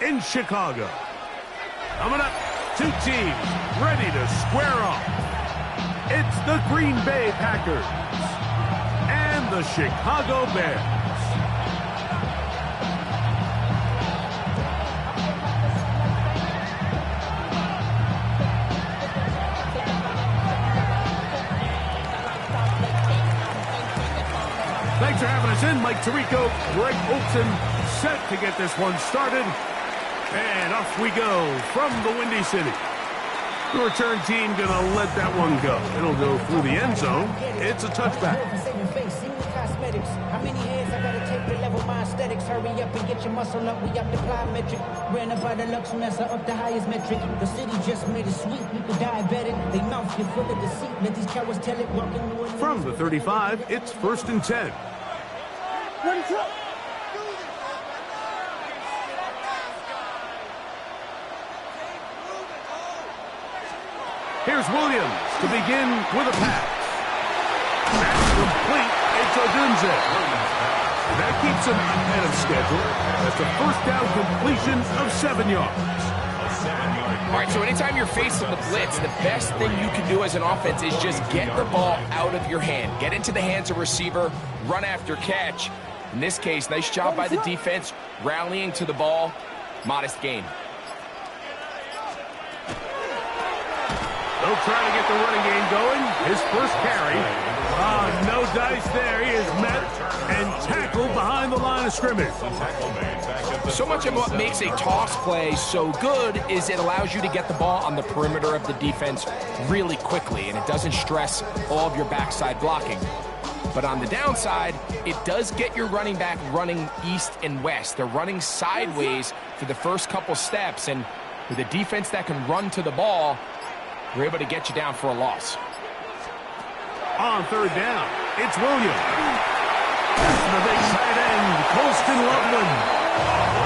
in Chicago. Coming up, two teams ready to square off. It's the Green Bay Packers and the Chicago Bears. Thanks for having us in. Mike Tirico, Greg Olson, set to get this one started. And off we go from the Windy City. The return team going to let that one go. It'll go through the end zone. It's a touchback. How many hands I gotta take to level my aesthetics? Hurry up and get your muscle up. We up the plyometric. Ran up by the lux and that's up the highest metric. The city just made it sweet. People diabetic. They mouth get full of deceit. Let these cowards tell it. From the 35, it's 1st and 10. Here's Williams to begin with a pass. That's complete. It's Odunze. That keeps him ahead of schedule. That's a first down completion of 7 yards. All right, so anytime you're facing the blitz, the best thing you can do as an offense is just get the ball out of your hand. Get into the hands of receiver, run after catch. In this case, nice job by the defense, rallying to the ball. Modest gain. They'll try to get the running game going. His first carry. No dice there. He is met and tackled behind the line of scrimmage. So much of what makes a toss play so good is it allows you to get the ball on the perimeter of the defense really quickly, and it doesn't stress all of your backside blocking. But on the downside, it does get your running back running east and west. They're running sideways for the first couple steps, and with a defense that can run to the ball, we're able to get you down for a loss. On 3rd down, it's Williams. The big tight end, Colston Loveland.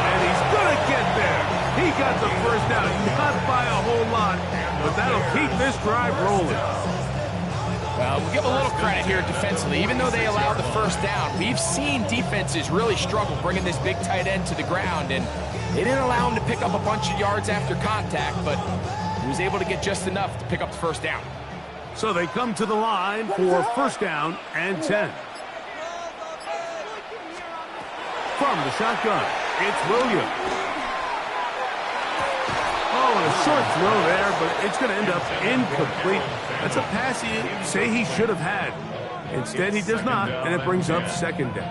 And he's going to get there. He got the first down, not by a whole lot, but that'll keep this drive rolling. Well, we'll give a little credit here defensively. Even though they allowed the first down, we've seen defenses really struggle bringing this big tight end to the ground, and they didn't allow him to pick up a bunch of yards after contact, but he was able to get just enough to pick up the first down. So they come to the line for 1st down and 10. From the shotgun, it's Williams. Oh, and a short throw there, but it's going to end up incomplete. That's a pass you say he should have had. Instead, he does not, and it brings up 2nd down.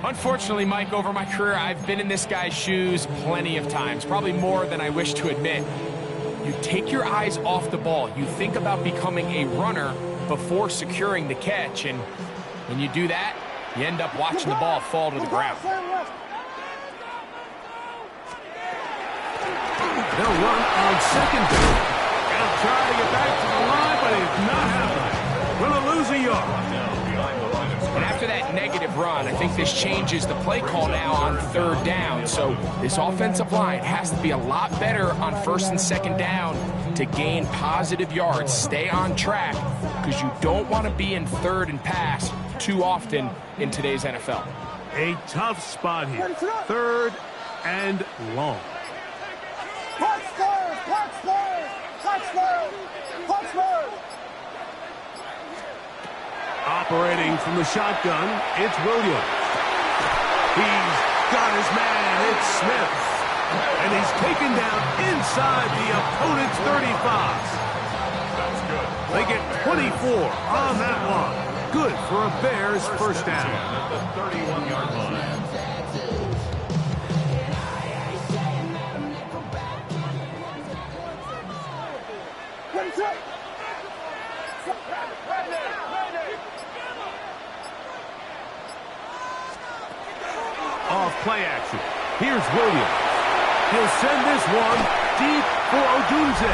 Unfortunately, Mike, over my career, I've been in this guy's shoes plenty of times, probably more than I wish to admit. You take your eyes off the ball. You think about becoming a runner before securing the catch, and when you do that, you end up watching the ball fall to the ground. They'll run on 2nd down. They'll try to get back to the line, but it's not happening. Going to lose a yard. And after that negative run, I think this changes the play call now on 3rd down. So this offensive line has to be a lot better on 1st and 2nd down to gain positive yards. Stay on track, because you don't want to be in 3rd and pass too often in today's NFL. A tough spot here. 3rd and long. Operating from the shotgun, it's Williams. He's got his man, it's Smith. And he's taken down inside the opponent's 35. That's good. They get 24 on that one. Good for a Bears first down. At the 31-yard line. Off play action. Here's Williams. He'll send this one deep for Odunze.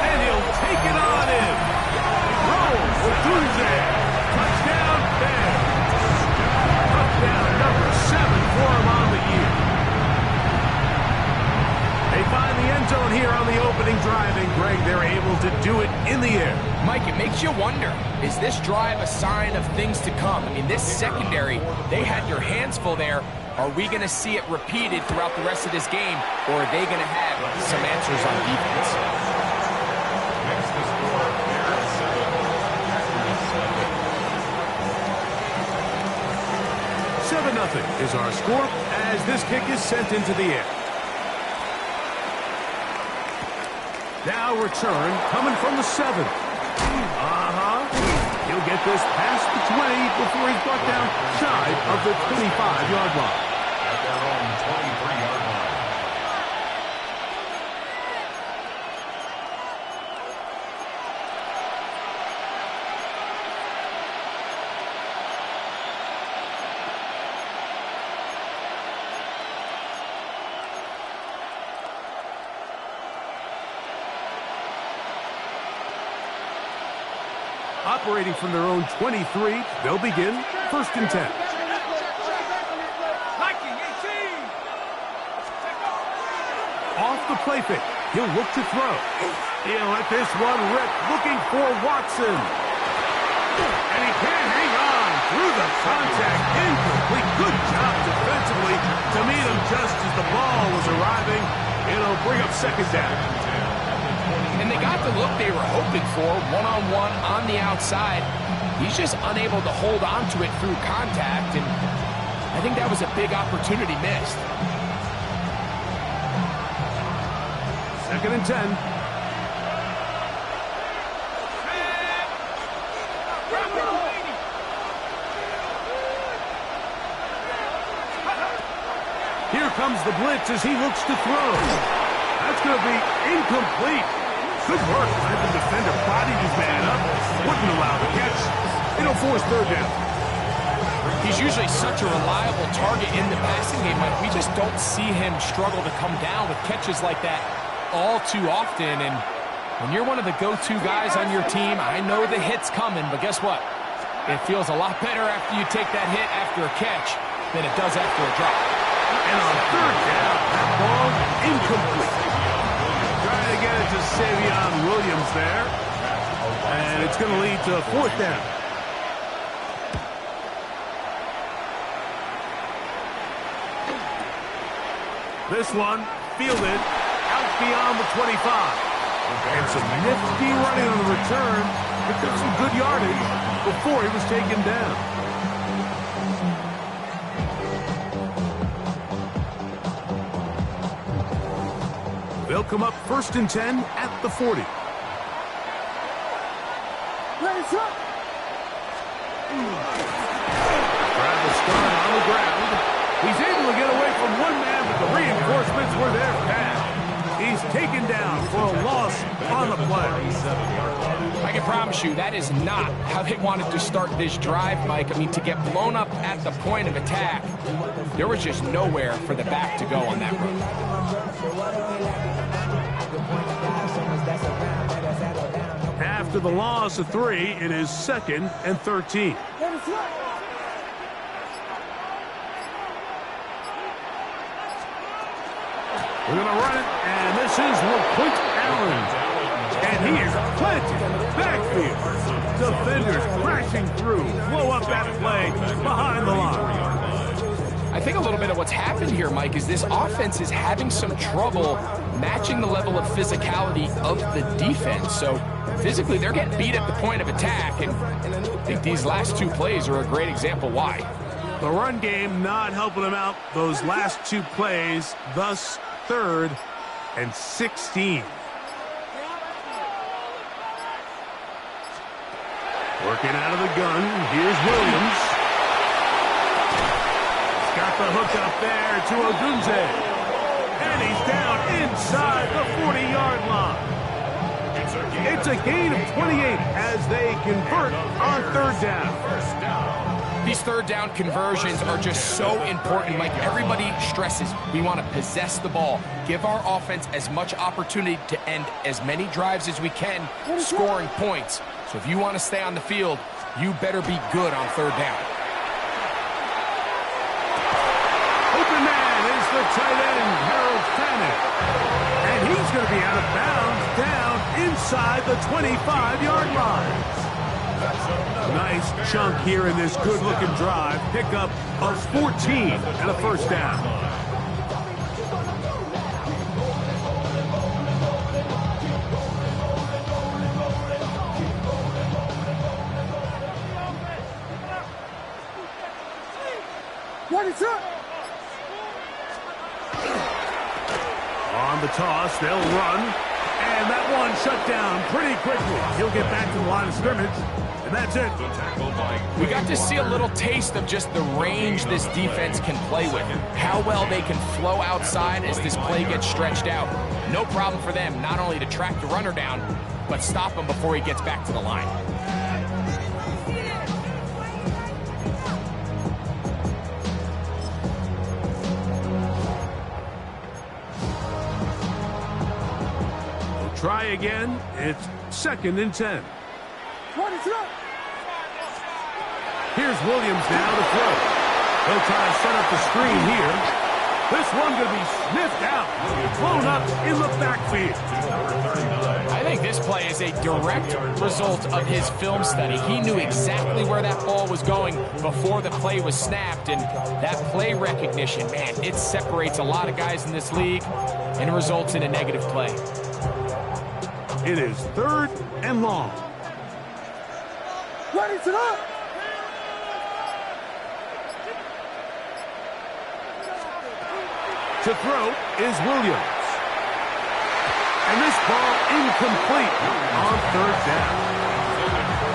And he'll take it on in. Rolls Odunze. Touchdown Bears. Touchdown number 7 for him on the year. They find the end zone here on the opening drive, and Greg, they're able to do it in the air. Mike, it makes you wonder, is this drive a sign of things to come? I mean, this secondary, they had your hands full there, Are we going to see it repeated throughout the rest of this game, or are they going to have some answers on defense? Next to score, Aaron 7-0 is our score as this kick is sent into the air. Now return coming from the 7. He'll get this past the 20 before he's brought down shy of the 25-yard line. at their own 23-yard line. Operating from their own 23, they'll begin 1st and 10. Off the play fake, he'll look to throw. He'll let this one rip, looking for Watson. And he can't hang on through the contact. Incomplete. Good job defensively to meet him just as the ball was arriving. It'll bring up 2nd down. And they got the look they were hoping for, one-on-one on the outside. He's just unable to hold on to it through contact, and I think that was a big opportunity missed. 2nd and 10. Here comes the blitz as he looks to throw. That's going to be incomplete. Good work. The defender bodied his man up. Wouldn't allow the catch. It'll force 3rd down. He's usually such a reliable target in the passing game. Like, we just don't see him struggle to come down with catches like that all too often. And when you're one of the go-to guys on your team, I know the hit's coming, but guess what? It feels a lot better after you take that hit after a catch than it does after a drop. And on 3rd down, that ball incomplete. Trying to get it to Savion Williams there. And it's going to lead to 4th down. This one fielded out beyond the 25. And some nifty running on the return. Picked up some good yardage before he was taken down. They'll come up 1st and 10 at the 40. Travis Scott on the ground. He's able to get away from one man, but the reinforcements were there fast. He's taken down for a loss on the play. I can promise you that is not how they wanted to start this drive, Mike. I mean, to get blown up at the point of attack, there was just nowhere for the back to go on that run. After the loss of 3, it is 2nd and 13. We're going to run it, and this is LaQuint Allen. And he is planted backfield. Defenders crashing through, blow up that play behind the line. I think a little bit of what's happened here, Mike, is this offense is having some trouble matching the level of physicality of the defense. So physically, they're getting beat at the point of attack, and I think these last 2 plays are a great example why. The run game not helping them out those last 2 plays, thus 3rd and 16. Working out of the gun, here's Williams. He's got the hook up there to Odunze. And he's down inside the 40-yard line. It's a gain of 28 as they convert on 3rd down. These 3rd down conversions are just so important. Like everybody stresses, we want to possess the ball, give our offense as much opportunity to end as many drives as we can, scoring points. So if you want to stay on the field, you better be good on 3rd down. Open man is the tight end, Harold Fannin. And he's going to be out of bounds down inside the 25-yard line. Nice chunk here in this good-looking drive. Pickup of 14 and a first down. What is up? On the toss, they'll run. And that one shut down pretty quickly. He'll get back to the line of scrimmage, and that's it. We got to see a little taste of just the range this defense can play with. How well they can flow outside as this play gets stretched out. No problem for them not only to track the runner down, but stop him before he gets back to the line. Try again. It's 2nd and 10. What is up? Here's Williams now to throw. He'll try to set up the screen here. This one going to be sniffed out. Blown up in the backfield. I think this play is a direct result of his film study. He knew exactly where that ball was going before the play was snapped, and that play recognition, man, it separates a lot of guys in this league and results in a negative play. It is 3rd and long. What is it up? To throw is Williams. And this ball incomplete on 3rd down.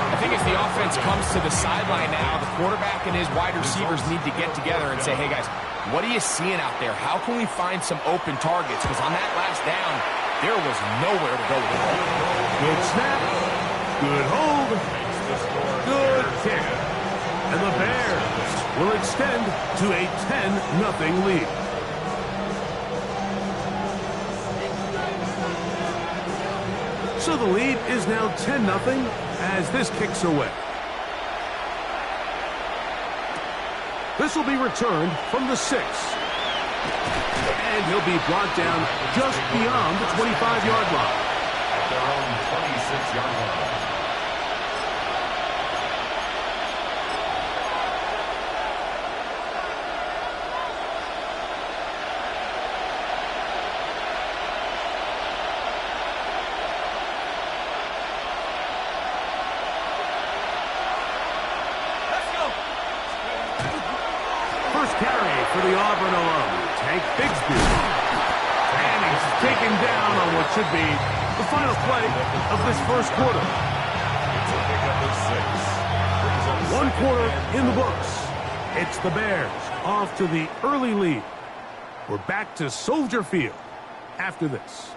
I think as the offense comes to the sideline now, the quarterback and his wide receivers need to get together and say, hey guys, what are you seeing out there? How can we find some open targets? Because on that last down, there was nowhere to go with the ball. Good snap. Good hold. Good kick. And the Bears will extend to a 10-0 lead. So the lead is now 10-0 as this kicks away. This will be returned from the 6. And he'll be brought down just beyond the 25-yard line. At their own 26-yard line. First carry for the Auburn alum, Tank Bigsby. And he's taken down on what should be the final play of this first quarter. It's a pickup of 6. 1 quarter in the books. It's the Bears off to the early lead. We're back to Soldier Field after this.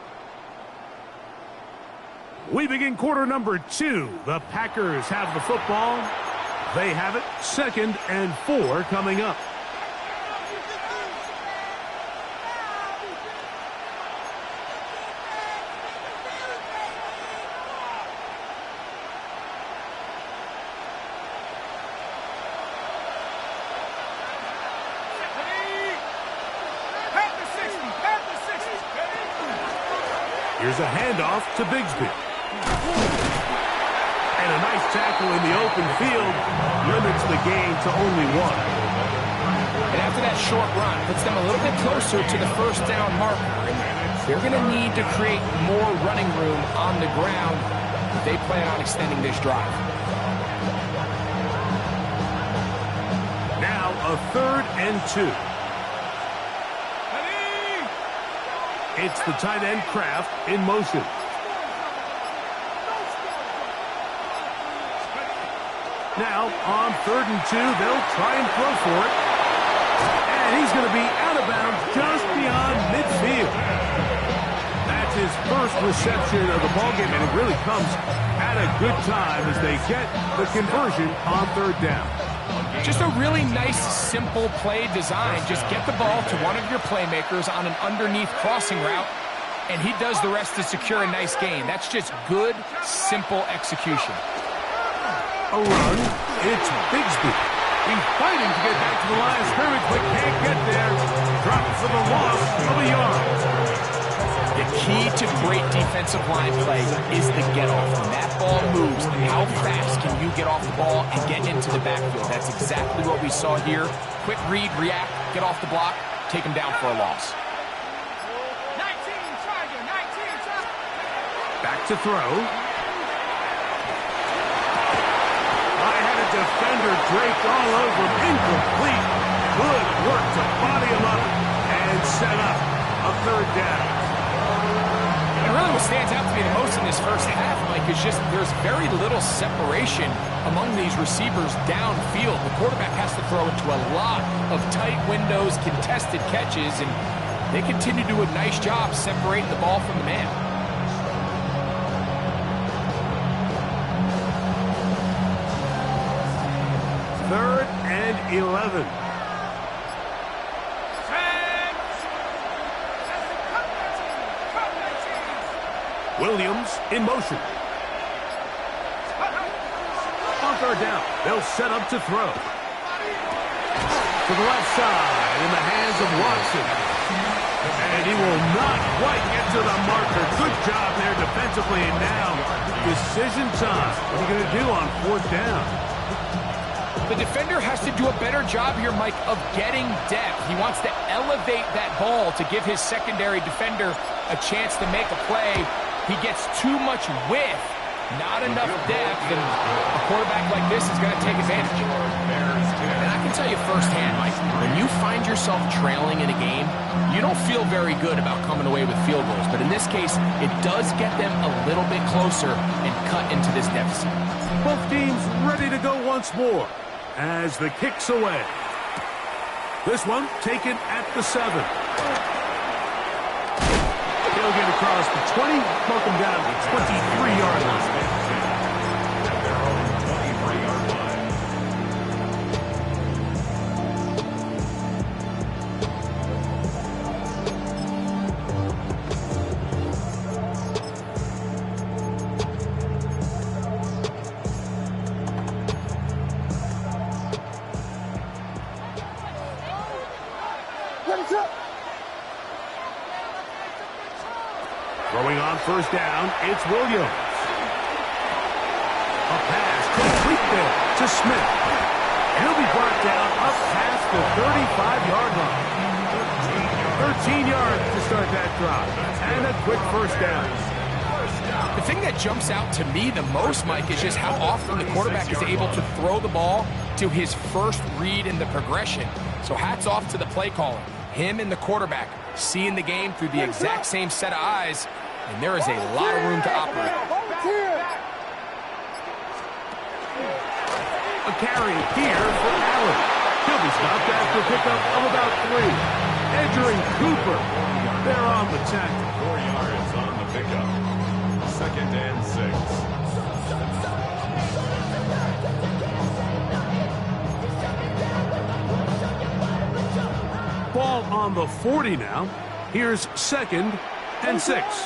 We begin quarter number 2. The Packers have the football. They have it. 2nd and 4 coming up. Here's a handoff to Bigsby. And a nice tackle in the open field limits the gain to only 1. And after that short run, puts them a little bit closer to the first down marker. They're going to need to create more running room on the ground if they plan on extending this drive. Now a 3rd and 2. It's the tight end Kraft in motion. Now on 3rd and 2, they'll try and throw for it. And he's going to be out of bounds just beyond midfield. That's his first reception of the ballgame, and it really comes at a good time as they get the conversion on 3rd down. Just a really nice, simple play design. Just get the ball to one of your playmakers on an underneath crossing route, and he does the rest to secure a nice gain. That's just good, simple execution. A run. It's Bigsby. He's fighting to get back to the line of scrimmage, but can't get there. Drops for the loss of a yard. The key to great defensive line play is the get-off. When that ball moves, how fast can you get off the ball and get into the backfield? That's exactly what we saw here. Quick read, react, get off the block, take him down for a loss. Back to throw. I had a defender draped all over him. Incomplete. Good work to body him up and set up a third down. And really what stands out to me the most in this first half, Mike, is just there's very little separation among these receivers downfield. The quarterback has to throw into a lot of tight windows, contested catches, and they continue to do a nice job separating the ball from the man. Third and 11. Williams in motion. On third down, they'll set up to throw. To the left side in the hands of Watson. And he will not quite get to the marker. Good job there defensively. And now, decision time. What are you going to do on fourth down? The defender has to do a better job here, Mike, of getting depth. He wants to elevate that ball to give his secondary defender a chance to make a play. He gets too much width, not enough depth, and a quarterback like this is going to take advantage. And I can tell you firsthand, Mike, when you find yourself trailing in a game, you don't feel very good about coming away with field goals. But in this case, it does get them a little bit closer and cut into this deficit. Both teams ready to go once more as the kick's away. This one taken at the 7. He'll get across the 20, broke him down to the 23-yard line. Their own 23-yard line. Throwing on first down, it's Williams. A pass complete there to Smith. He'll be brought down up past the 35-yard line. 13 yards to start that drive. And a quick first down. The thing that jumps out to me the most, Mike, is just how often the quarterback is able to throw the ball to his first read in the progression. So hats off to the play caller. Him and the quarterback seeing the game through the exact same set of eyes, and there is a lot of room to operate. A carry here for Allen. He'll be stopped after a pickup of about 3. Edgerrin Cooper, they're on the tackle. 4 yards on the pickup. 2nd and 6. Ball on the 40 now. Here's 2nd and 6.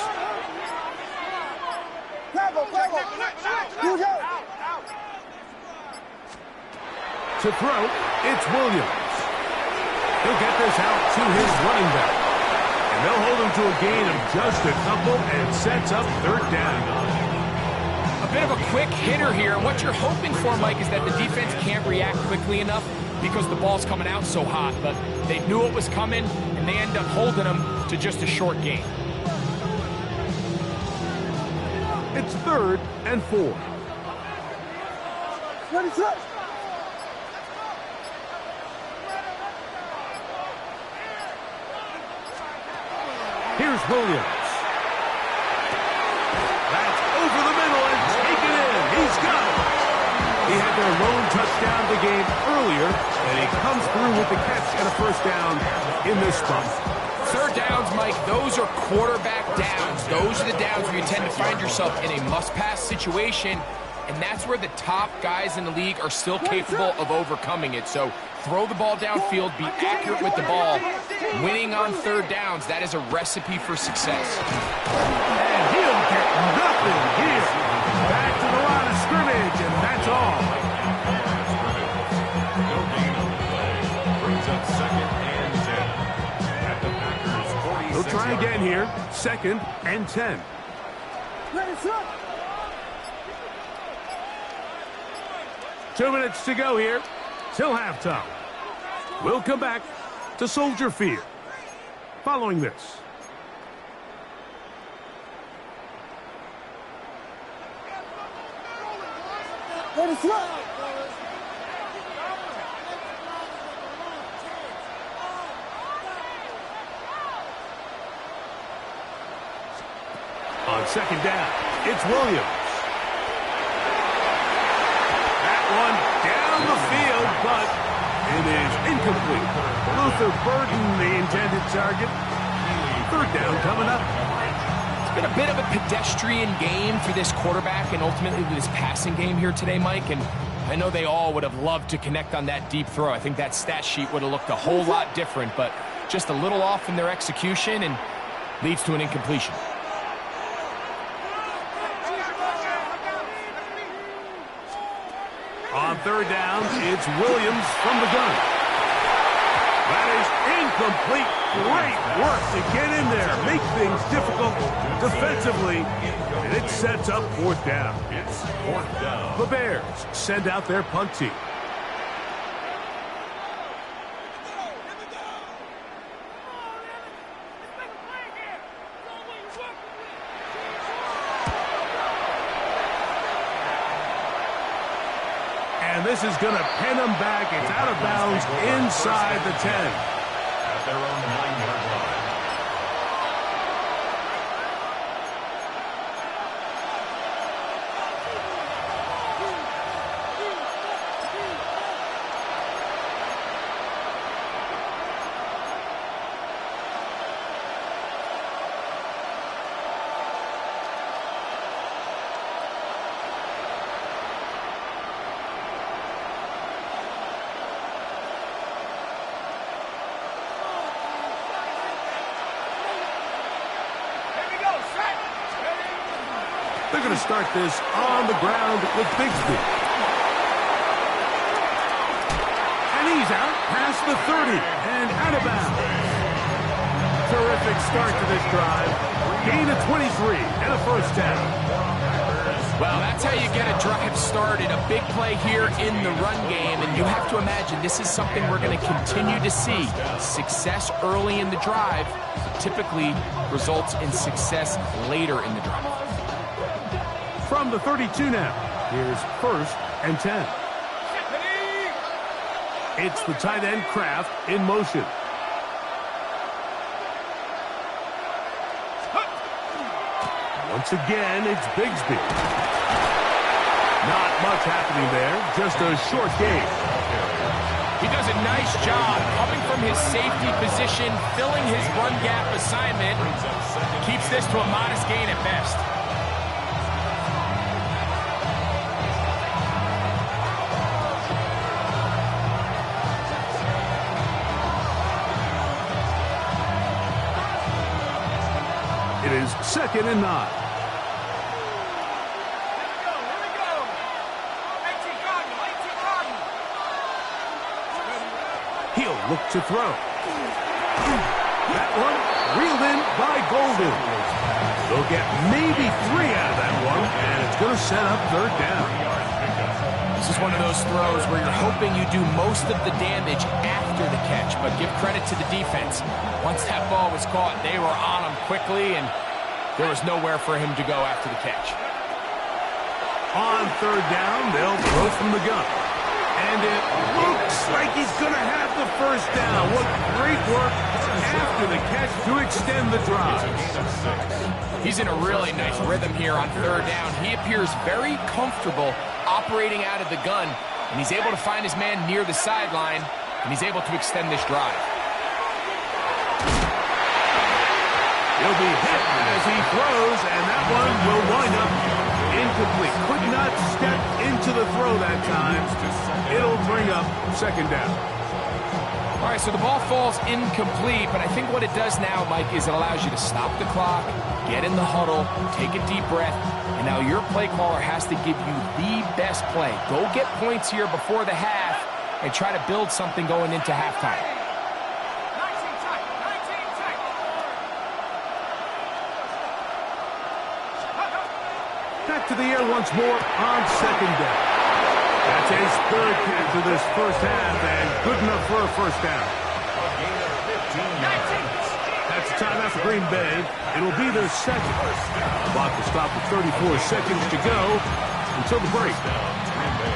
To throw, it's Williams. He'll get this out to his running back. And they'll hold him to a gain of just a couple and sets up third down. A bit of a quick hitter here. What you're hoping for, Mike, is that the defense can't react quickly enough because the ball's coming out so hot. But they knew it was coming, and they end up holding him to just a short gain. It's 3rd and 4. Here's Williams. That's over the middle and taken in. He's got it. He had their lone touchdown of the game earlier, and he comes through with the catch and a first down in this spot. Third downs, Mike, those are quarterback downs. Those are the downs where you tend to find yourself in a must-pass situation, and that's where the top guys in the league are still capable of overcoming it. So throw the ball downfield, be accurate with the ball. Winning on third downs, that is a recipe for success. And he'll get nothing here. Back to the line of scrimmage, and that's all. No gain on the play. Brings up 2nd and 10. At the Packers' 46. They'll try again here. 2nd and 10. Ready, set. 2 minutes to go here till halftime. We'll come back to Soldier Field following this. Ready, set. On 2nd down, it's Williams. That one down the field, but it is incomplete. Luther Burden, the intended target. 3rd down coming up. It's been a bit of a pedestrian game for this quarterback and ultimately this passing game here today, Mike. And I know they all would have loved to connect on that deep throw. I think that stat sheet would have looked a whole lot different, but just a little off in their execution and leads to an incompletion. On 3rd down, it's Williams from the gun. That is incomplete. Great work to get in there, make things difficult defensively, and it sets up 4th down. It's 4th down. The Bears send out their punt team. And this is going to pin them back. It's out of bounds inside the 10. At their own 9-yard line. They're going to start this on the ground with Bigsby. And he's out past the 30 and out of bounds. Terrific start to this drive. Gain of 23 and a 1st down. Well, that's how you get a drive started. A big play here in the run game, and you have to imagine this is something we're going to continue to see. Success early in the drive typically results in success later in the drive. From the 32 now, here's 1st and 10. It's the tight end Kraft in motion. Once again, it's Bigsby. Not much happening there, just a short game. He does a nice job coming from his safety position, filling his run gap assignment. Keeps this to a modest gain at best. It is 2nd and 9. He'll look to throw. That one reeled in by Golden. They'll get maybe 3 out of that one, and it's going to set up 3rd down. This is one of those throws where you're hoping you do most of the damage after the catch, but give credit to the defense. Once that ball was caught, they were on him quickly, and there was nowhere for him to go after the catch. On 3rd down, they'll throw from the gun. And it looks like he's going to have the 1st down. What great work after the catch to extend the drive. He's in a really nice rhythm here on 3rd down. He appears very comfortable operating out of the gun, and he's able to find his man near the sideline, and he's able to extend this drive. He'll be hit as he throws, and that one will wind up incomplete. Could not step into the throw that time. It'll bring up 2nd down. All right, so the ball falls incomplete, but I think what it does now, Mike, is it allows you to stop the clock, get in the huddle, take a deep breath, and now your play caller has to give you the best play. Go get points here before the half and try to build something going into halftime. back to the air once more on second down. That's his third catch of this first half, and good enough for a first down. A gain of 15 yards. That's a timeout for Green Bay. It'll be their second. Clock will stop with 34 seconds to go until the break. Green Bay.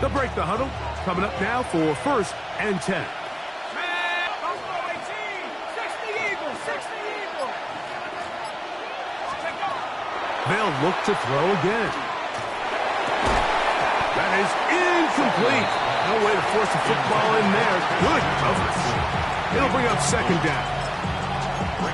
They'll break the huddle. Coming up now for 1st and 10. They'll look to throw again. That is incomplete. No way to force the football in there. Good coverage. It'll bring up second down.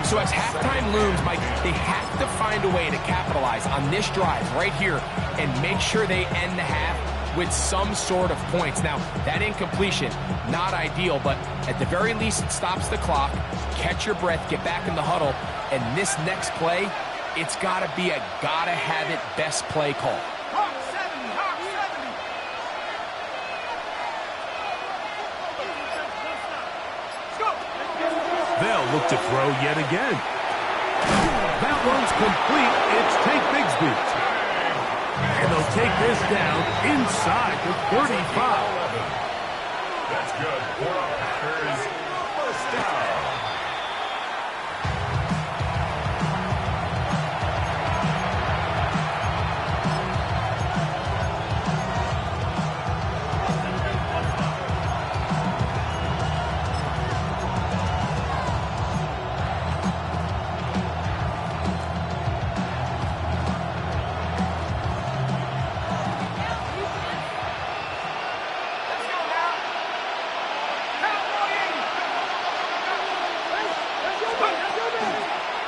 So as halftime looms, Mike, they have to find a way to capitalize on this drive right here and make sure they end the half with some sort of points. Now, that incompletion, not ideal, but at the very least, it stops the clock. Catch your breath, get back in the huddle, and this next play, it's got to be a gotta-have-it best play call. Hawk 70, Hawk 70. They'll look to throw yet again. That one's complete. It's Tank Bigsby. And they'll take this down inside the 35. That's good for the Packers. First down.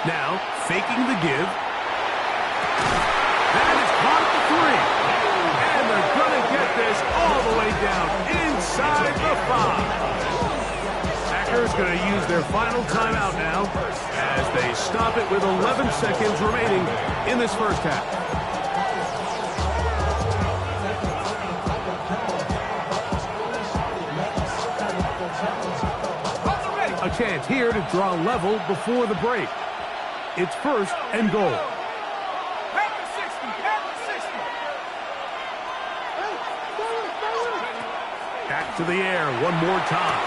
Now, faking the give. That is caught at the 3. And they're going to get this all the way down inside the 5. Packers going to use their final timeout now as they stop it with 11 seconds remaining in this first half. A chance here to draw level before the break. It's 1st and goal. Back to the air one more time.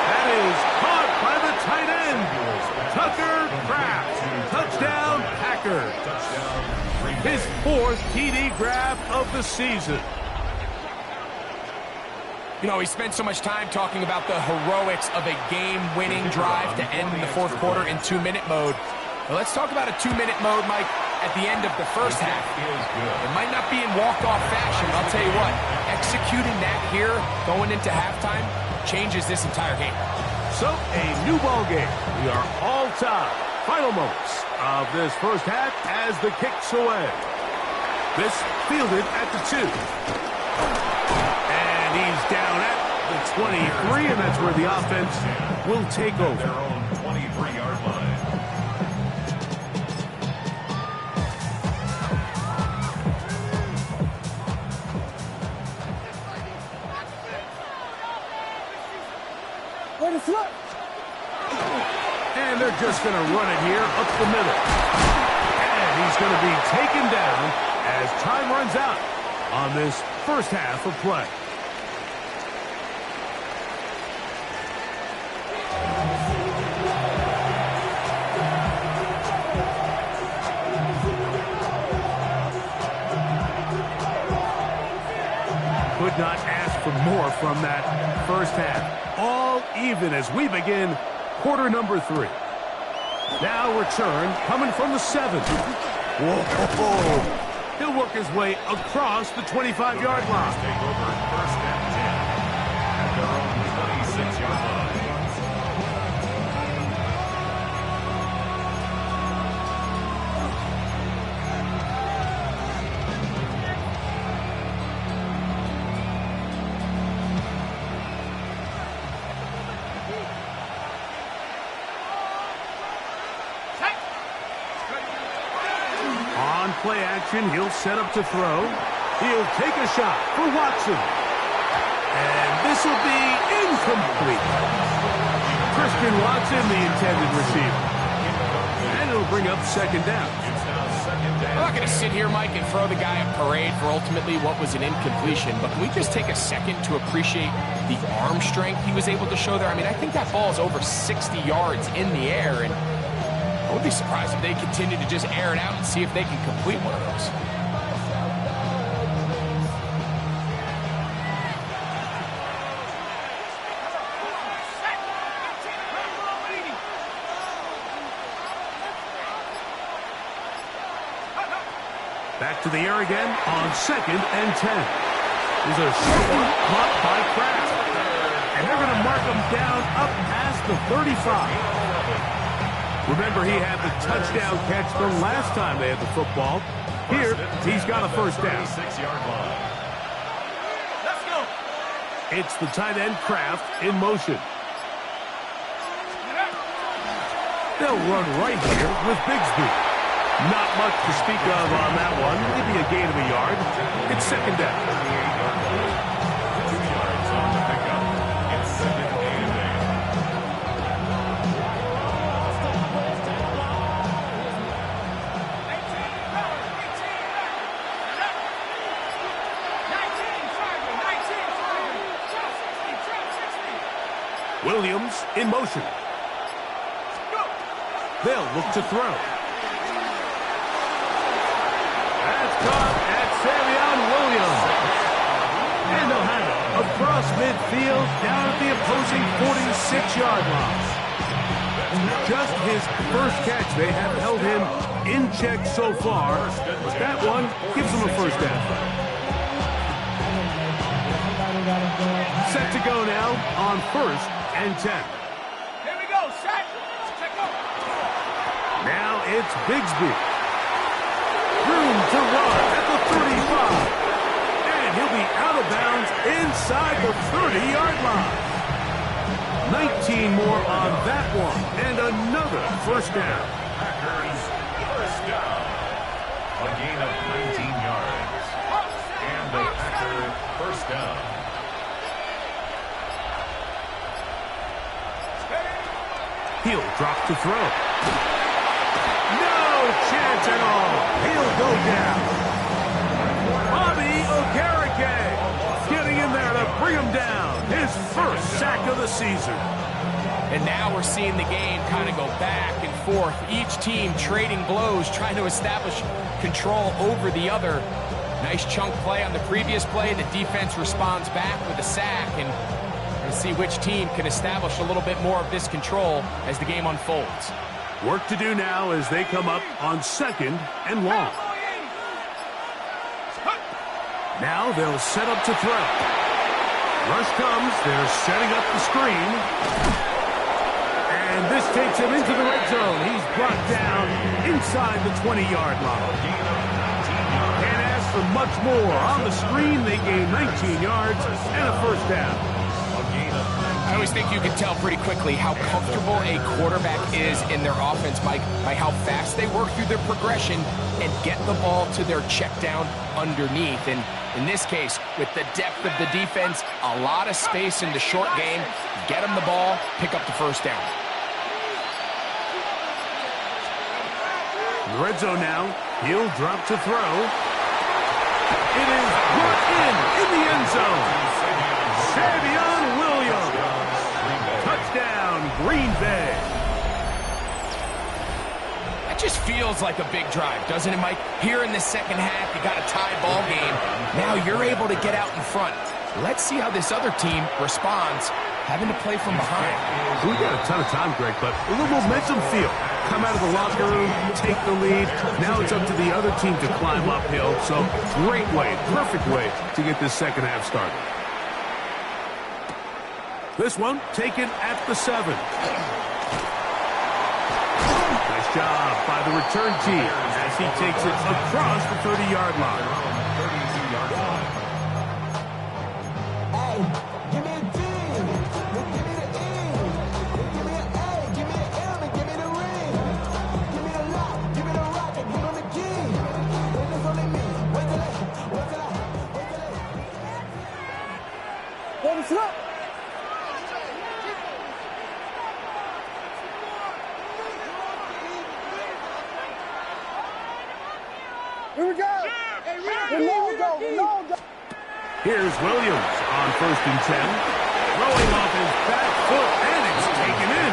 That is caught by the tight end. Tucker Kraft. Touchdown, Packers. His 4th TD grab of the season. You know, we spent so much time talking about the heroics of a game-winning drive to end in the 4th quarter in 2-minute mode. Well, let's talk about a 2-minute mode, Mike, at the end of the first half. It might not be in walk-off fashion, I'll tell you what. Executing that here, going into halftime, changes this entire game. So, a new ball game. We are all tied. Final moments of this first half as the kick's away. This fielded at the 2. And he's down at the 23, and that's where the offense will take over. Their own 23-yard line. Ready, flip. And they're just going to run it here up the middle. And he's going to be taken down as time runs out on this first half of play. Could not ask for more from that first half. All even as we begin quarter number 3. Now return coming from the 7. Whoa. He'll work his way across the 25-yard line. Take over 1st and 10 at their own 26-yard line. play action. He'll set up to throw. He'll take a shot for Watson. And this will be incomplete. Christian Watson, the intended receiver. And it'll bring up second down. I'm not going to sit here, Mike, and throw the guy a parade for ultimately what was an incompletion, but can we just take a second to appreciate the arm strength he was able to show there? I mean, I think that ball is over 60 yards in the air, and I would be surprised if they continue to just air it out and see if they can complete one of those. Back to the air again on 2nd and 10. There's a short one caught by Kraft. And they're going to mark him down up past the 35. Remember, he had the touchdown catch the last time they had the football. Here, he's got a first down. 6-yard line. Let's go. It's the tight end Kraft in motion. They'll run right here with Bigsby. Not much to speak of on that one. Maybe a gain of a yard. It's second down. 2 yards on the pickup. It's 2nd and 8. Williams in motion. They'll look to throw. Caught at Savion Williams. And they'll have it across midfield down at the opposing 46-yard line. Just his first catch. They have held him in check so far. But that one gives him a first down. Set to go now on 1st and 10. Here we go. Set. Check go. Now it's Bigsby. Room to run at the 35. And he'll be out of bounds inside the 30-yard line. 19 more on that one. And another first down. Packers first down. A gain of 19 yards. And the Packer first down. He'll drop to throw. No chance at all. He'll go down. Bobby Okereke getting in there to bring him down. His first sack of the season. And now we're seeing the game kind of go back and forth. Each team trading blows, trying to establish control over the other. Nice chunk play on the previous play. The defense responds back with a sack. And we'll see which team can establish a little bit more of this control as the game unfolds. Work to do now as they come up on 2nd and long. Now they'll set up to throw. Rush comes. They're setting up the screen. And this takes him into the red zone. He's brought down inside the 20-yard line. Can't ask for much more. On the screen, they gain 19 yards and a first down. I always think you can tell pretty quickly how comfortable a quarterback is in their offense, Mike, by how fast they work through their progression and get the ball to their check down underneath. And in this case, with the depth of the defense, a lot of space in the short game, get them the ball, pick up the first down. In the red zone now, he'll drop to throw. It is brought in the end zone. Savion Williams. Touchdown, Green Bay. That just feels like a big drive, doesn't it, Mike? Here in the second half, you got a tie ball game. Now you're able to get out in front. Let's see how this other team responds, having to play from behind. We got a ton of time, Greg, but a little momentum feel. Come out of the locker room, take the lead. Now it's up to the other team to climb uphill. So great way, perfect way to get this second half started. This one taken at the 7. Nice job by the return team as he takes it across the 30-yard line. Hey, give me a D. Give me the E. Give me an A. Give me an M. And give me the ring. Give me the lock. Give me the rock. And give me the key. What's up? Here we go. Ronaldo. Here's Williams on 1st and 10. Throwing off his back foot, and it's taken in.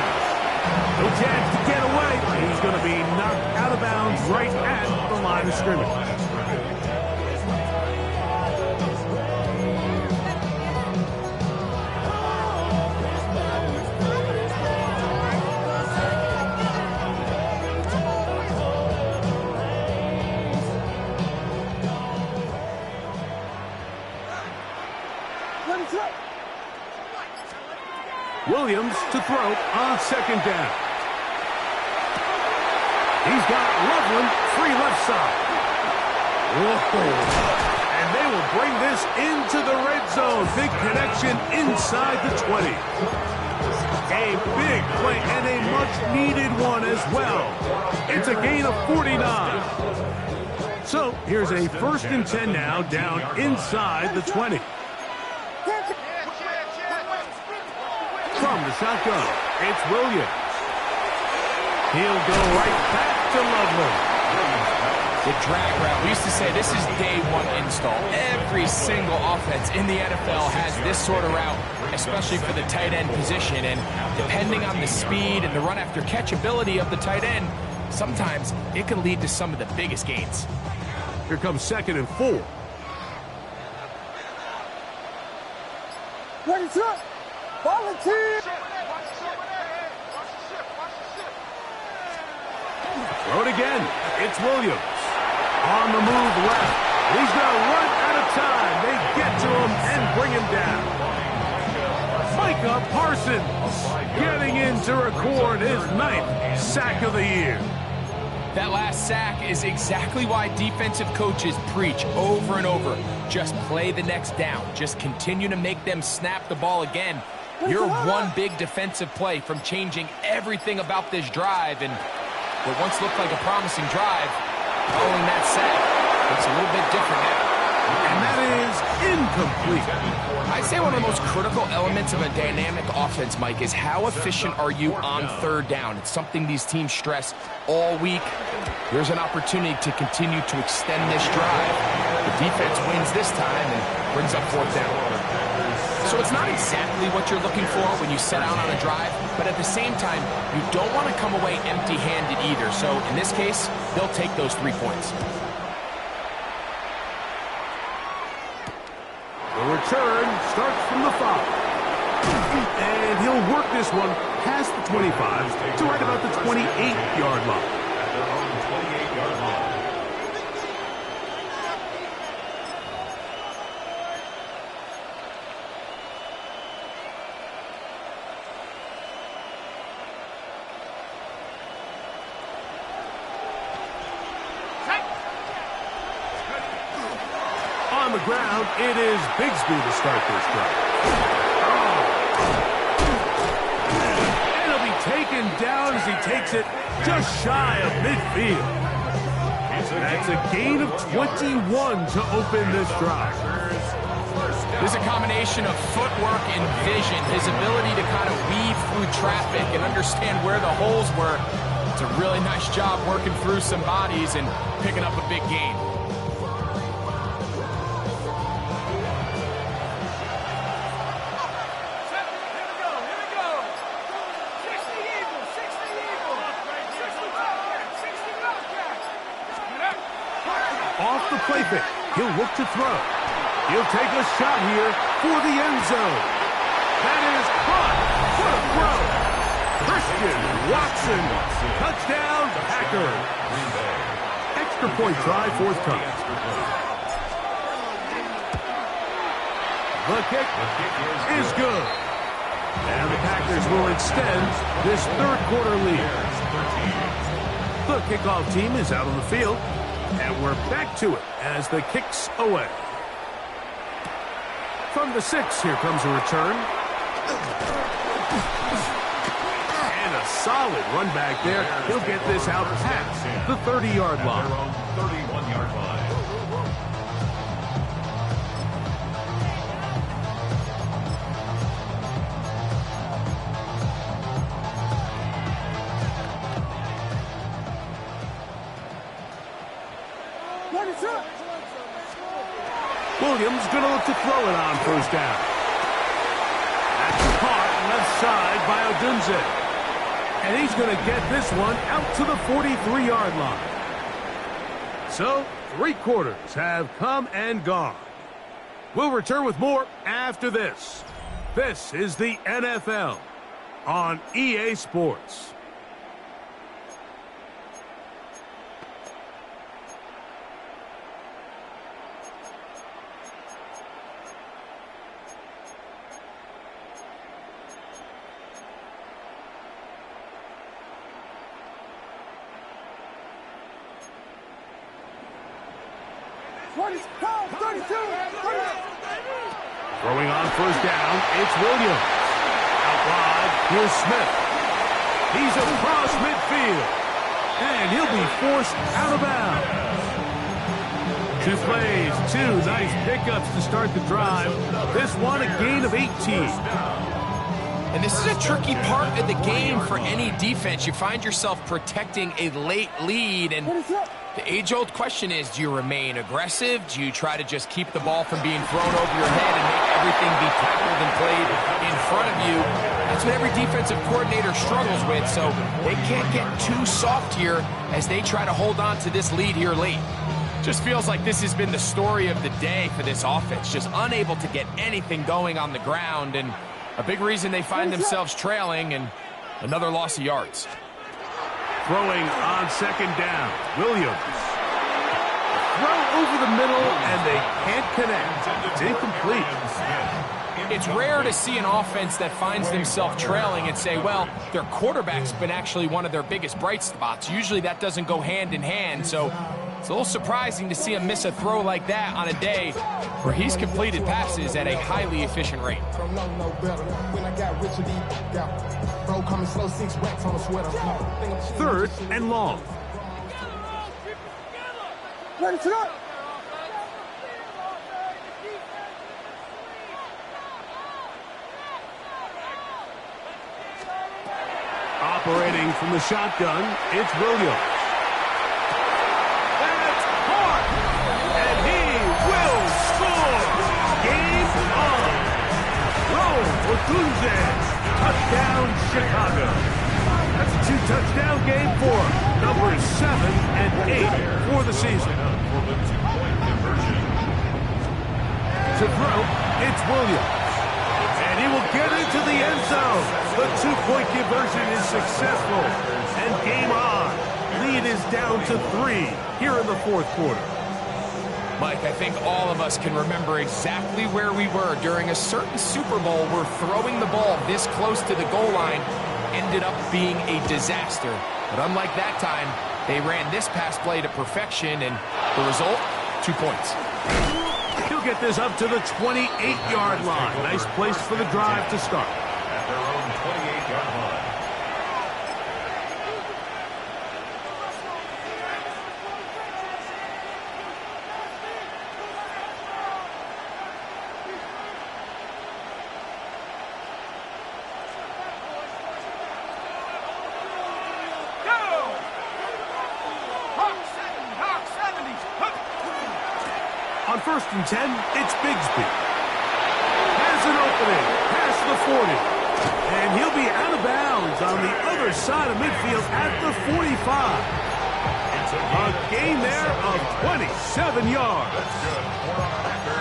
No chance to get away. He's going to be knocked out of bounds right at the line of scrimmage. Williams to throw on 2nd down. He's got Loveland free left side. Whoa. And they will bring this into the red zone. Big connection inside the 20. A big play and a much-needed one as well. It's a gain of 49. So here's a 1st and 10 now down inside the 20. From the shotgun, it's Williams. He'll go right back to Loveland. The drag route, we used to say this is day one install. Every single offense in the NFL has this sort of route, especially for the tight end position. And depending on the speed and the run after catch ability of the tight end, sometimes it can lead to some of the biggest gains. Here comes 2nd and 4. What's up? Volunteer! Throw it again. It's Williams. On the move left. He's going to run out of time. They get to him and bring him down. Micah Parsons getting in to record his 9th sack of the year. That last sack is exactly why defensive coaches preach over and over. Just play the next down. Just continue to make them snap the ball again. You're one big defensive play from changing everything about this drive, and what once looked like a promising drive, following that sack, it's a little bit different now. And that is incomplete. I'd say one of the most critical elements of a dynamic offense, Mike, is how efficient are you on 3rd down. It's something these teams stress all week. Here's an opportunity to continue to extend this drive. The defense wins this time and brings up 4th down. So it's not exactly what you're looking for when you set out on a drive, but at the same time, you don't want to come away empty-handed either. So in this case, they'll take those 3 points. The return starts from the 5. And he'll work this one past the 25 to right about the 28-yard line. At their own 28-yard line. On the ground, it is Bigsby to start this drive. And he'll be taken down as he takes it just shy of midfield. That's a gain of 21 to open this drive. There's a combination of footwork and vision, his ability to kind of weave through traffic and understand where the holes were. It's a really nice job working through some bodies and picking up a big gain. Off the play fake, he'll look to throw. He'll take a shot here for the end zone. That is caught. What a throw. Christian Watson. Touchdown, Packers. Extra point try forthcoming. The kick is good. And the Packers will extend this 3rd quarter lead. The kickoff team is out on the field. And we're back to it as the kick's away. From the 6, here comes a return. And a solid run back there. He'll get this out past the 30-yard line. Their own 31-yard line. Williams going to look to throw it on first down. That's caught left side by Odunze. And he's going to get this one out to the 43-yard line. So, 3 quarters have come and gone. We'll return with more after this. This is the NFL on EA Sports. Throwing on first down, it's Williams. Out wide, here's Smith. He's across midfield. And he'll be forced out of bounds. 2 plays, 2 nice pickups to start the drive. This one a gain of 18. And this is a tricky part of the game for any defense. You find yourself protecting a late lead, and the age-old question is, do you remain aggressive? Do you try to just keep the ball from being thrown over your head and make everything be tackled and played in front of you? That's what every defensive coordinator struggles with, so they can't get too soft here as they try to hold on to this lead here late. Just feels like this has been the story of the day for this offense, just unable to get anything going on the ground, and a big reason they find themselves trailing, and another loss of yards. Throwing on second down, Williams. Throw over the middle, and they can't connect. It's incomplete. It's rare to see an offense that finds themselves trailing and say, well, their quarterback's been actually one of their biggest bright spots. Usually that doesn't go hand in hand, so it's a little surprising to see him miss a throw like that on a day where he's completed passes at a highly efficient rate. Third and long. Operating from the shotgun, it's Williams. That's caught! And he will score! Game on! Odunze, touchdown Chicago. That's a 2-touchdown game for him. Numbers 7 and 8 for the season. To throw, it's Williams. And he will get into the end zone. The 2-point conversion is successful. And game on. Lead is down to 3 here in the 4th quarter. Mike, I think all of us can remember exactly where we were during a certain Super Bowl where throwing the ball this close to the goal line ended up being a disaster. But unlike that time, they ran this pass play to perfection, and the result, 2 points. He'll get this up to the 28-yard line. Nice place for the drive to start. At their own 28-yard line. On 1st and 10, it's Bigsby. Has an opening past the 40. And he'll be out of bounds on the other side of midfield at the 45. A gain there of 27 yards.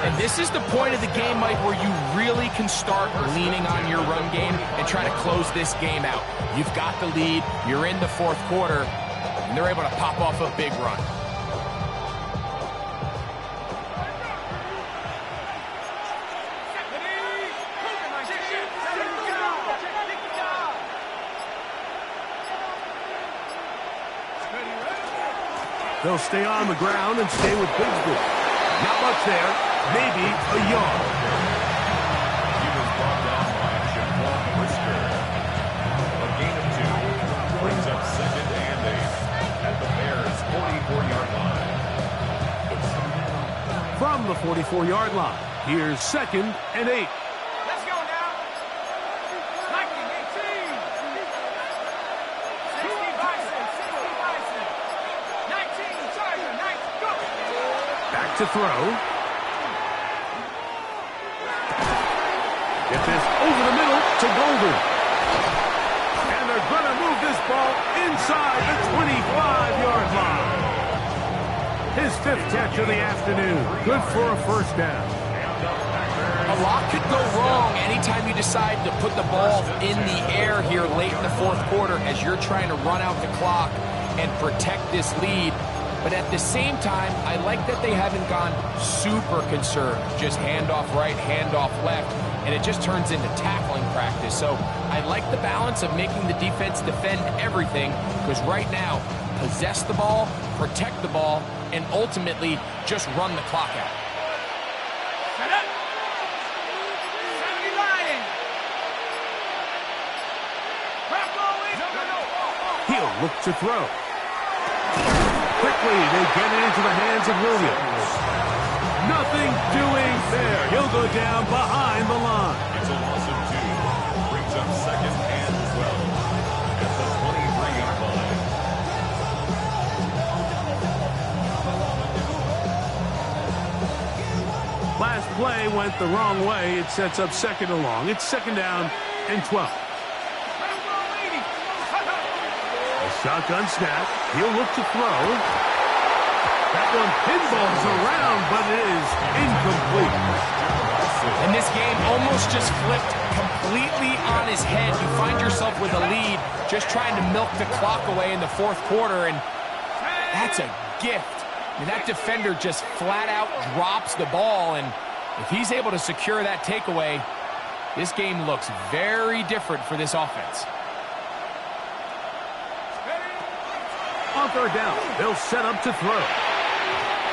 And this is the point of the game, Mike, where you really can start leaning on your run game and try to close this game out. You've got the lead, you're in the 4th quarter, and they're able to pop off a big run. They'll stay on the ground and stay with Bigsby. Not much there, maybe a yard. He was brought down by Jaquan Brisker. A gain of 2 brings up 2nd and 8 at the Bears' 44-yard line. From the 44-yard line, here's 2nd and 8. Let's go now. 19, 18. 60 Bison, 19, Charger, 19, go. Back to throw. Get this over the middle to Golden. And they're going to move this ball inside the 25-yard line. His 5th catch of the afternoon. Good for a first down. A lot could go wrong anytime you decide to put the ball in the air here late in the 4th quarter as you're trying to run out the clock and protect this lead. But at the same time, I like that they haven't gone super conserved. Just handoff right, handoff left, and it just turns into tackling practice. So I like the balance of making the defense defend everything, because right now, possess the ball, protect the ball, and ultimately just run the clock out. Set up. He'll look to throw. Quickly, they get it into the hands of Williams. Nothing doing there. He'll go down behind the line. It's a loss of 2. Brings up 2nd and 12 at the 23-yard line. Last play went the wrong way. It sets up 2nd and long. It's 2nd down and 12. Shotgun snap. He'll look to throw. That one pinballs around, but it is incomplete. And this game almost just flipped completely on his head. You find yourself with a lead, just trying to milk the clock away in the 4th quarter, and that's a gift. I mean, that defender just flat out drops the ball, and if he's able to secure that takeaway, this game looks very different for this offense. On 3rd down, they'll set up to throw.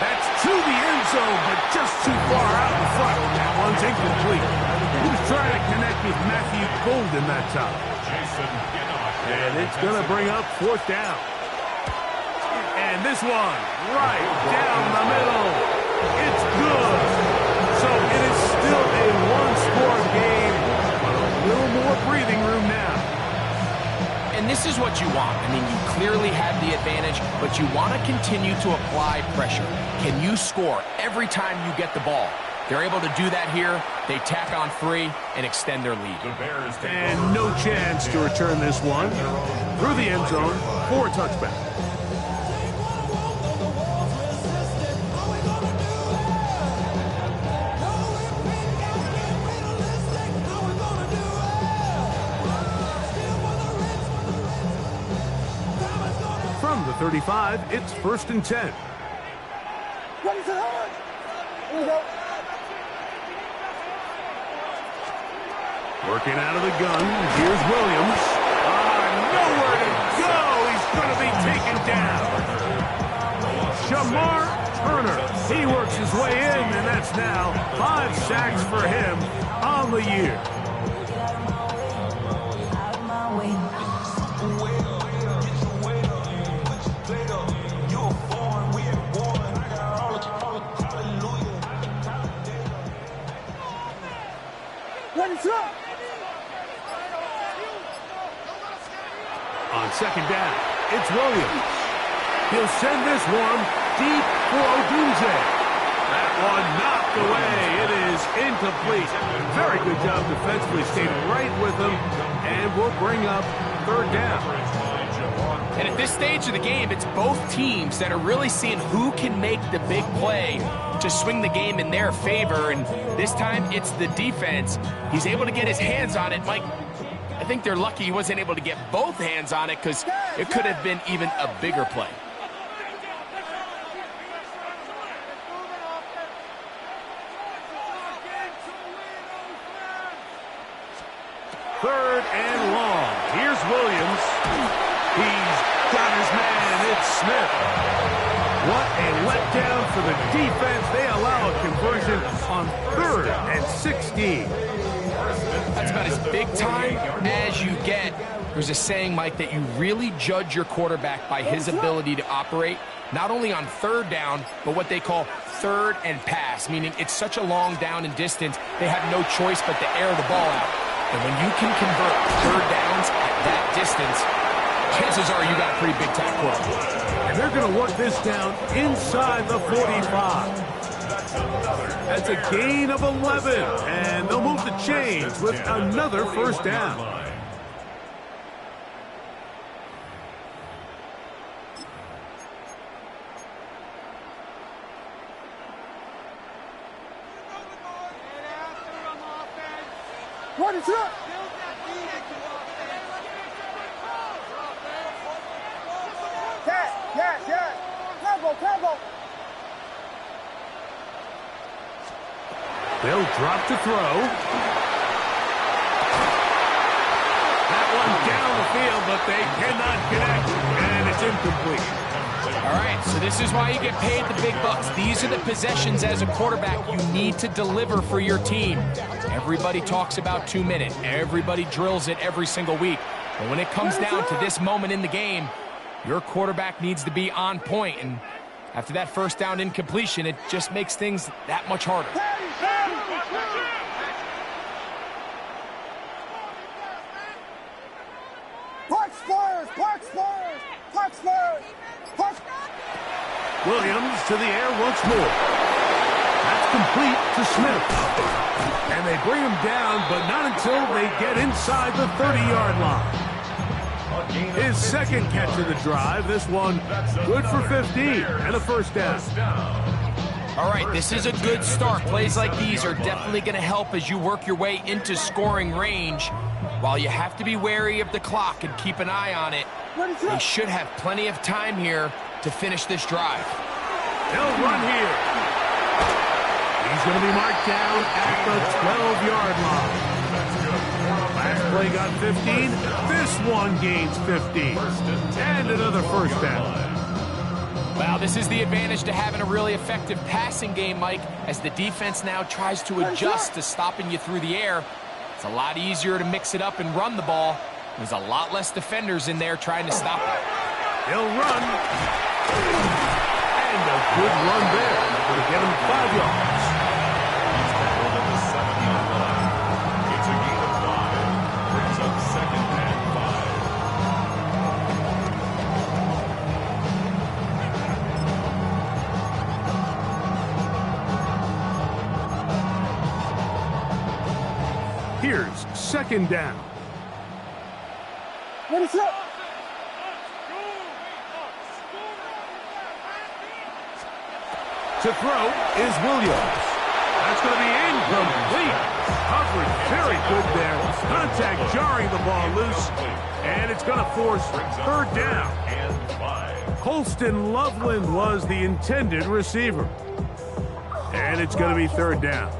That's to the end zone, but just too far out in front. That one's incomplete. He was trying to connect with Matthew Golden that time. And it's going to bring up 4th down. And this one, right down the middle. It's good. So it is still a one-score game, but a little more breathing room now. And this is what you want. I mean, you clearly have the advantage, but you want to continue to apply pressure. Can you score every time you get the ball? They're able to do that here. They tack on 3 and extend their lead. And no chance to return this one. Through the end zone for a touchback. From the 35, it's 1st and 10. Working out of the gun. Here's Williams. Nowhere to go. He's going to be taken down. Shamar Turner. He works his way in, and that's now 5 sacks for him on the year. On 2nd down, it's Williams. He'll send this one deep for Odunze. That one knocked away. It is incomplete. Very good job defensively. Stayed right with him, and will bring up 3rd down. And at this stage of the game, it's both teams that are really seeing who can make the big play to swing the game in their favor. And this time, it's the defense. He's able to get his hands on it. Mike, I think they're lucky he wasn't able to get both hands on it, because it could have been even a bigger play. Third and long. Here's Williams. He's got his man. It's Smith. What a letdown for the defense. They allow a conversion on 3rd and 16. That's about as big time as you get. There's a saying, Mike, that you really judge your quarterback by his ability to operate, not only on 3rd down, but what they call 3rd and pass, meaning it's such a long down and distance, they have no choice but to air the ball out. And when you can convert 3rd downs at that distance, chances are you got a pretty big time quarterback. And they're going to work this down inside the 45. That's a gain of 11, and they'll move the chains with another first down. What is up? Yeah. Combo. They'll drop to throw. That one down the field, but they cannot connect, and it's incomplete. All right, so this is why you get paid the big bucks. These are the possessions as a quarterback you need to deliver for your team. Everybody talks about 2 minutes. Everybody drills it every single week. But when it comes down to this moment in the game, your quarterback needs to be on point. And after that first down incompletion, it just makes things that much harder. Park Spurs. Williams to the air once more. That's complete to Smith. And they bring him down, but not until they get inside the 30-yard line. His second catch of the drive. This one good for 15 and a first down. All right, this is a good start. Plays like these are definitely going to help as you work your way into scoring range. While you have to be wary of the clock and keep an eye on it, they should have plenty of time here to finish this drive. They'll run here. He's going to be marked down at the 12-yard line. Last play got 15. This one gains 15. And another first down. Wow, this is the advantage to having a really effective passing game, Mike, as the defense now tries to adjust to stopping you through the air. It's a lot easier to mix it up and run the ball. There's a lot less defenders in there trying to stop it. He'll run. And a good run there. Going to get him 5 yards. He's tackled at the 7-yard line. It's a gain of 5. Brings up 2nd and 5. Here's 2nd down. What is up? To throw is Williams. That's going to be incomplete. Coverage very good there. Contact jarring the ball loose. And it's going to force 3rd down. And 5. Colston Loveland was the intended receiver. And it's going to be 3rd down.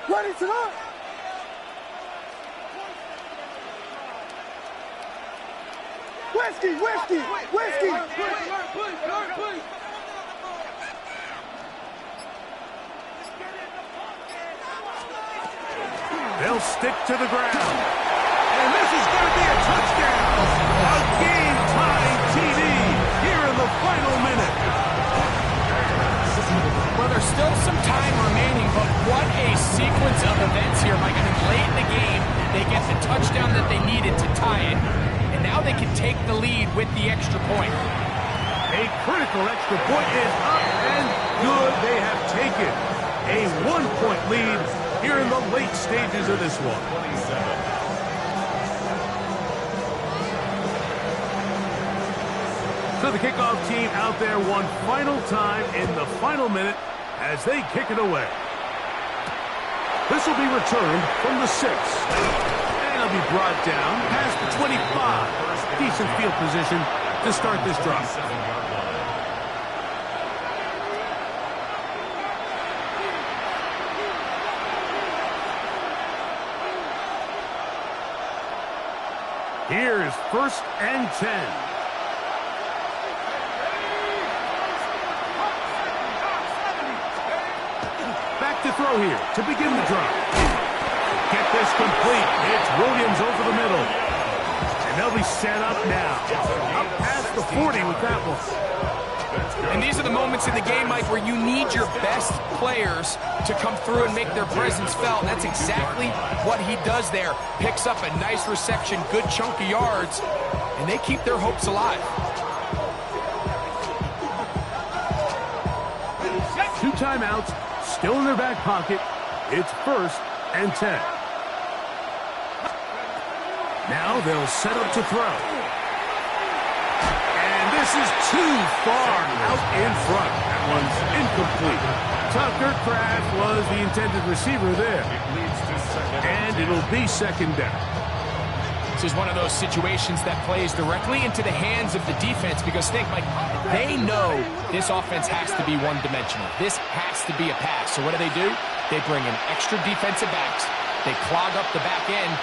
Ready to run. Whiskey. They'll stick to the ground. And this is going to be a touchdown. A game-tying TD here in the final minute. Well, there's still some time remaining, but what a sequence of events here, Mike. I mean, late in the game, they get the touchdown that they needed to tie it, and now they can take the lead with the extra point. A critical extra point is up and good. They have taken a 1-point lead here in the late stages of this one. 27. So the kickoff team out there one final time in the final minute as they kick it away. This will be returned from the 6. And it'll be brought down past the 25. Decent field position to start this drive. 7-yard line. Here's 1st and 10. To throw here to begin the drive. Get this complete. It's Williams over the middle. And they'll be set up now. Up past the 40 with that one. And these are the moments in the game, Mike, where you need your best players to come through and make their presence felt. That's exactly what he does there. Picks up a nice reception, good chunk of yards, and they keep their hopes alive. 2 timeouts, still in their back pocket. It's 1st and 10. Now they'll set up to throw. And this is too far out in front. That one's incomplete. Tucker Kraft was the intended receiver there. It leads to second And it'll be 2nd down. This is one of those situations that plays directly into the hands of the defense because think, Mike, they know this offense has to be one-dimensional. This has to be a pass. So what do? They bring in extra defensive backs. They clog up the back end.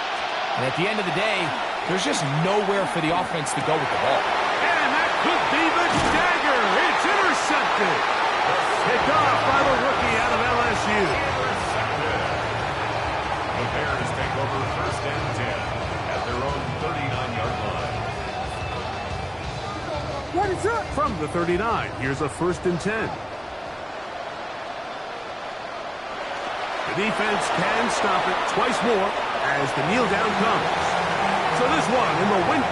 And at the end of the day, there's just nowhere for the offense to go with the ball. And that could be the dagger. It's intercepted. Picked off by the rookie out of LSU. The Bears take over 1st and 10 at their own 39-yard line. What is up? From the 39, here's a 1st and 10. The defense can stop it twice more as the kneel down comes. So this one in the win.